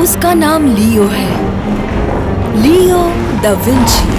उसका नाम लियो है, लियो दा विंची।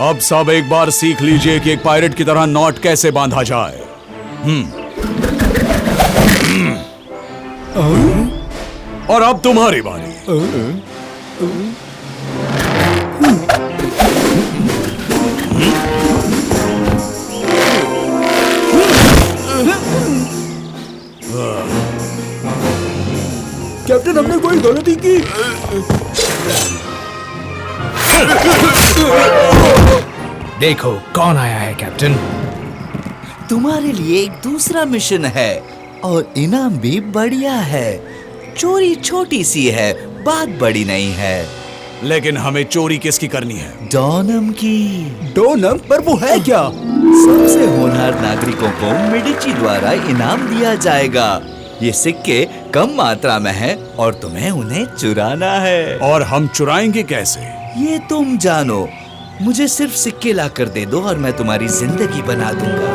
अब सब एक बार सीख लीजिए कि एक पायरेट की तरह नॉट कैसे बांधा जाए। और अब तुम्हारी बारी। कैप्टन, हमने कोई गलती की? देखो कौन आया है कैप्टन। तुम्हारे लिए एक दूसरा मिशन है और इनाम भी बढ़िया है। चोरी छोटी सी है, बात बड़ी नहीं है। लेकिन हमें चोरी किसकी करनी है? डोनम की। डोनम? पर वो है क्या? सबसे होनहार नागरिकों को मेडिची द्वारा इनाम दिया जाएगा। ये सिक्के कम मात्रा में है और तुम्हें उन्हें चुराना है। और हम चुराएंगे कैसे? ये तुम जानो। मुझे सिर्फ सिक्के ला कर दे दो और मैं तुम्हारी जिंदगी बना दूंगा।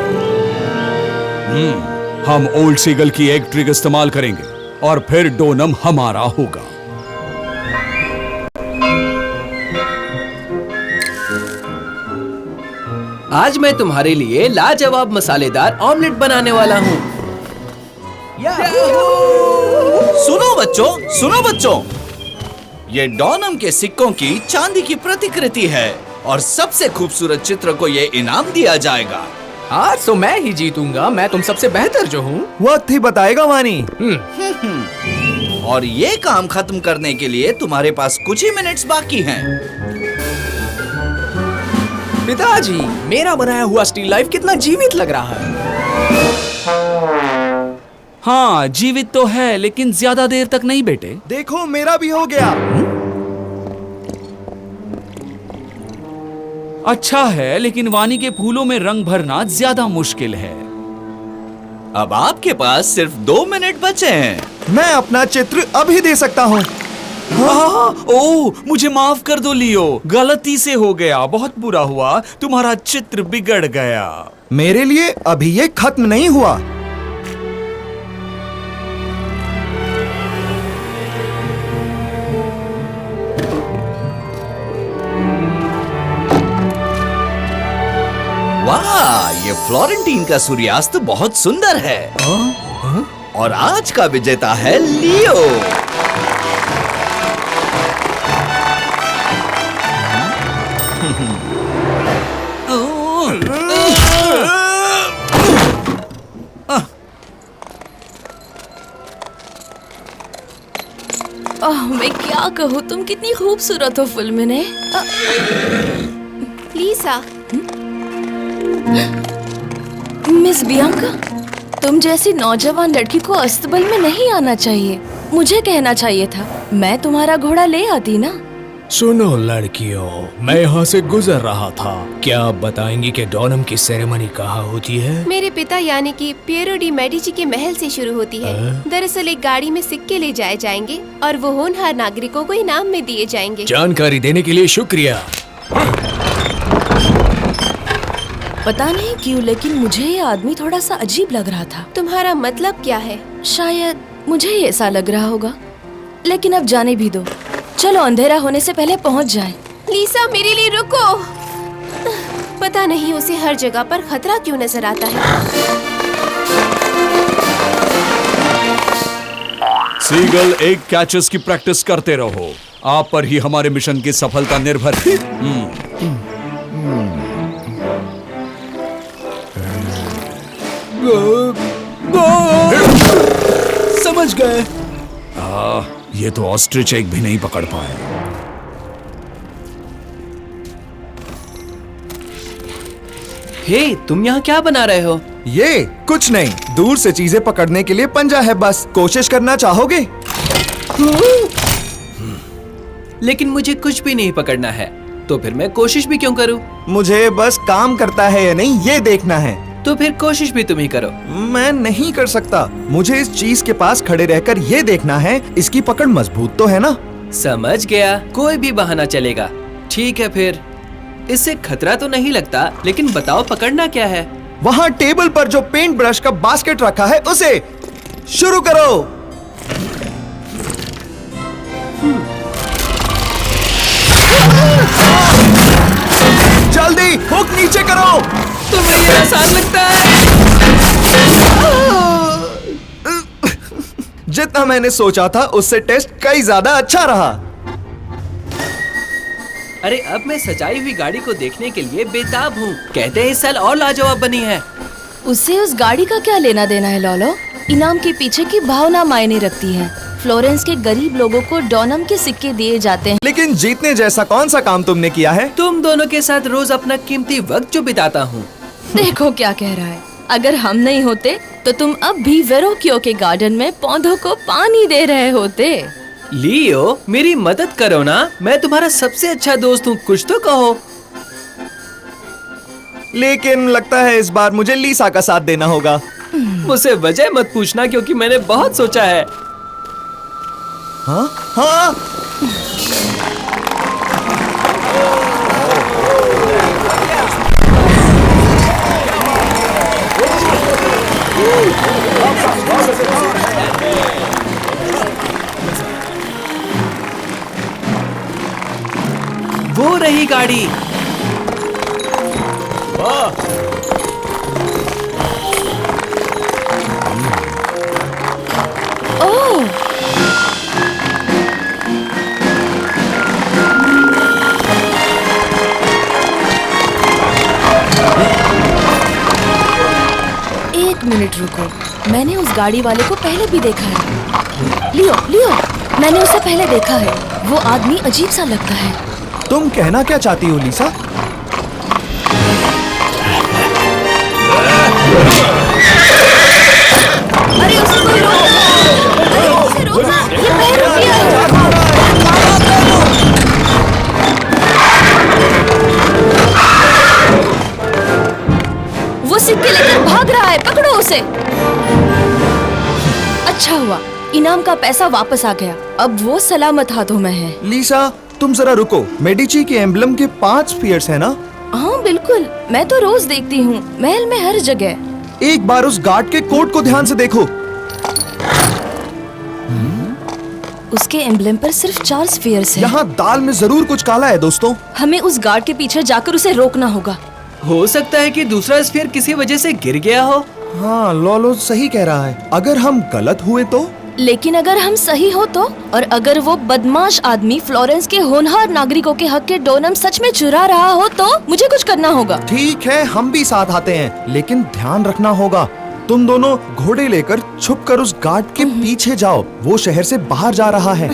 हम ओल्ड सीगल की एक ट्रिक इस्तेमाल करेंगे और फिर डोनम हमारा होगा। आज मैं तुम्हारे लिए लाजवाब मसालेदार ऑमलेट बनाने वाला हूँ। सुनो बच्चों, सुनो बच्चों, ये डोनम के सिक्कों की चांदी की प्रतिकृति है और सबसे खूबसूरत चित्र को ये इनाम दिया जाएगा। आज तो मैं ही जीतूंगा। मैं तुम सबसे बेहतर जो हूँ। वक्त ही बताएगा वानी। और ये काम खत्म करने के लिए तुम्हारे पास कुछ ही मिनट्स बाकी हैं। पिताजी, मेरा बनाया हुआ स्टील लाइफ कितना जीवित लग रहा है। हाँ, जीवित तो है, लेकिन ज्यादा देर तक नहीं बेटे। देखो, मेरा भी हो गया। अच्छा है, लेकिन वानी के फूलों में रंग भरना ज्यादा मुश्किल है। अब आपके पास सिर्फ 2 मिनट बचे हैं। मैं अपना चित्र अभी दे सकता हूँ। ओह, मुझे माफ कर दो लियो, गलती से हो गया। बहुत बुरा हुआ, तुम्हारा चित्र बिगड़ गया। मेरे लिए अभी ये खत्म नहीं हुआ। वाह, ये फ्लोरेंटीन का सूर्यास्त बहुत सुंदर है। और आज का विजेता है लियो। मैं क्या कहूँ, तुम कितनी खूबसूरत हो फिल्म में। लीसा, मिस बियांका, तुम जैसी नौजवान लड़की को अस्तबल में नहीं आना चाहिए। मुझे कहना चाहिए था, मैं तुम्हारा घोड़ा ले आती ना। सुनो लड़कियों, मैं यहाँ से गुजर रहा था। क्या आप बताएंगी कि डोनम की सेरेमनी कहाँ होती है? मेरे पिता यानी कि पिएरो डी मेडिची के महल से शुरू होती है। दरअसल एक गाड़ी में सिक्के ले जाए जाएंगे और वो होनहार नागरिकों को इनाम में दिए जाएंगे। जानकारी देने के लिए शुक्रिया। पता नहीं क्यों, लेकिन मुझे ये आदमी थोड़ा सा अजीब लग रहा था। तुम्हारा मतलब क्या है? शायद मुझे ही ऐसा लग रहा होगा, लेकिन अब जाने भी दो। चलो अंधेरा होने से पहले पहुंच जाएं। लीसा, मेरे लिए रुको। पता नहीं उसे हर जगह पर खतरा क्यों नजर आता है। सीगल, एक कैचेस की प्रैक्टिस करते रहो। आप पर ही हमारे मिशन की सफलता निर्भर है। समझ गए। ये तो ऑस्ट्रिच एक भी नहीं पकड़ पाए। हे, तुम यहाँ क्या बना रहे हो? ये कुछ नहीं, दूर से चीजें पकड़ने के लिए पंजा है बस। कोशिश करना चाहोगे? लेकिन मुझे कुछ भी नहीं पकड़ना है, तो फिर मैं कोशिश भी क्यों करूँ? मुझे बस काम करता है या नहीं ये देखना है। तो फिर कोशिश भी तुम ही करो। मैं नहीं कर सकता। मुझे इस चीज के पास खड़े रहकर ये देखना है इसकी पकड़ मजबूत तो है ना। समझ गया, कोई भी बहाना चलेगा। ठीक है फिर, इससे खतरा तो नहीं लगता, लेकिन बताओ पकड़ना क्या है? वहाँ टेबल पर जो पेंट ब्रश का बास्केट रखा है उसे शुरू करो। जल्दी हुक नीचे करो। तुम्हें ये आसान लगता है? जितना मैंने सोचा था उससे टेस्ट कई ज्यादा अच्छा रहा। अरे अब मैं सजाई हुई गाड़ी को देखने के लिए बेताब हूँ। कहते हैं इस साल और लाजवाब बनी है। उससे उस गाड़ी का क्या लेना देना है लॉलो? इनाम के पीछे की भावना मायने रखती है। फ्लोरेंस के गरीब लोगों को डॉनम के सिक्के दिए जाते हैं। लेकिन जीतने जैसा कौन सा काम तुमने किया है? तुम दोनों के साथ रोज अपना कीमती वक्त जो बिताता हूँ। देखो क्या कह रहा है। अगर हम नहीं होते तो तुम अब भी वेरोक्यो के गार्डन में पौधों को पानी दे रहे होते। लियो, मेरी मदद करो ना, मैं तुम्हारा सबसे अच्छा दोस्त हूँ, कुछ तो कहो। लेकिन लगता है इस बार मुझे लीसा का साथ देना होगा। मुझसे वजह मत पूछना, क्योंकि मैंने बहुत सोचा है। हाँ हाँ। वो रही गाड़ी। ओह, एक मिनट रुको, मैंने उस गाड़ी वाले को पहले भी देखा है। लियो, लियो, मैंने उसे पहले देखा है। वो आदमी अजीब सा लगता है। तुम कहना क्या चाहती हो लीसा? अरे उसे कोई रोको! अरे उसे रोकना! ये पैर रुक गया है। वो सिक्के लेकर भाग रहा है, पकड़ो उसे। अच्छा हुआ, इनाम का पैसा वापस आ गया। अब वो सलामत हाथों में है। लीसा, तुम जरा रुको। मेडिची के एम्बलम के 5 स्फीयर्स है ना? हाँ बिल्कुल, मैं तो रोज देखती हूँ, महल में हर जगह। एक बार उस गार्ड के कोट को ध्यान से देखो। उसके एम्बलम पर सिर्फ 4 स्फीयर्स हैं। यहाँ दाल में जरूर कुछ काला है दोस्तों। हमें उस गार्ड के पीछे जाकर उसे रोकना होगा। हो सकता है कि दूसरा स्फीयर किसी वजह से गिर गया हो। हाँ, लोलो सही कह रहा है। अगर हम गलत हुए तो? लेकिन अगर हम सही हो तो, और अगर वो बदमाश आदमी फ्लोरेंस के होनहार नागरिकों के हक के डोनम सच में चुरा रहा हो तो मुझे कुछ करना होगा। ठीक है, हम भी साथ आते हैं, लेकिन ध्यान रखना होगा। तुम दोनों घोड़े लेकर छुपकर उस गार्ड के पीछे जाओ। वो शहर से बाहर जा रहा है।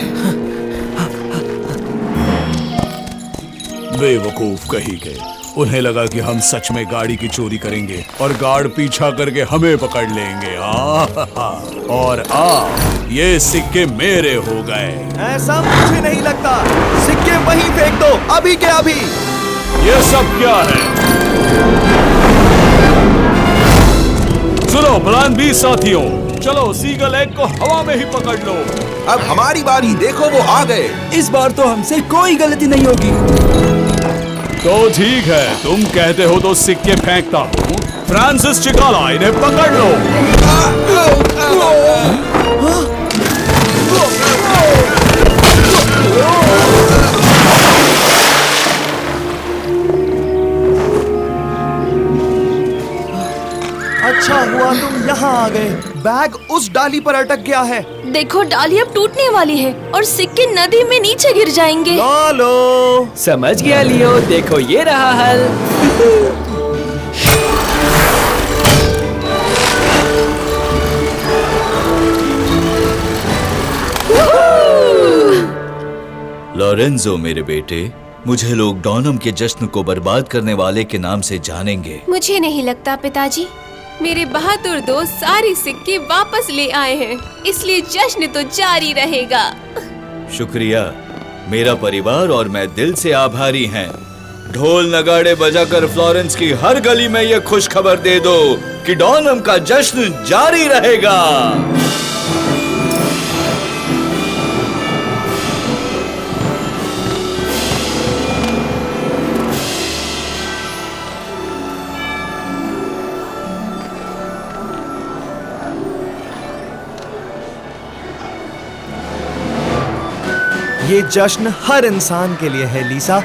बेवकूफ कही गए। उन्हें लगा कि हम सच में गाड़ी की चोरी करेंगे और गार्ड पीछा करके हमें पकड़ लेंगे। और ये सिक्के मेरे हो गए। ऐसा मुझे नहीं लगता। सिक्के वहीं फेंक दो, अभी के अभी। ये सब क्या है? सुनो प्लान बी साथियों, चलो सीगल एग को हवा में ही पकड़ लो। अब हमारी बारी, देखो वो आ गए। इस बार तो हमसे कोई गलती नहीं होगी। तो ठीक है, तुम कहते हो तो सिक्के फेंकता हूँ। फ्रांसिस चिकाला, इन्हें पकड़ लो। अच्छा अच्छा हुआ तुम यहाँ आ गए। बैग उस डाली पर अटक गया है। देखो डाली अब टूटने वाली है और सिक्के नदी में नीचे गिर जाएंगे। लालो। समझ गया लियो, देखो ये रहा हल। लॉरेंजो मेरे बेटे, मुझे लोग डॉनम के जश्न को बर्बाद करने वाले के नाम से जानेंगे। मुझे नहीं लगता पिताजी। मेरे बहादुर दोस्त सारे सिक्के वापस ले आए हैं, इसलिए जश्न तो जारी रहेगा। शुक्रिया, मेरा परिवार और मैं दिल से आभारी हैं। ढोल नगाड़े बजाकर फ्लोरेंस की हर गली में ये खुश खबर दे दो कि डॉनम का जश्न जारी रहेगा। ये जश्न हर इंसान के लिए है लीसा।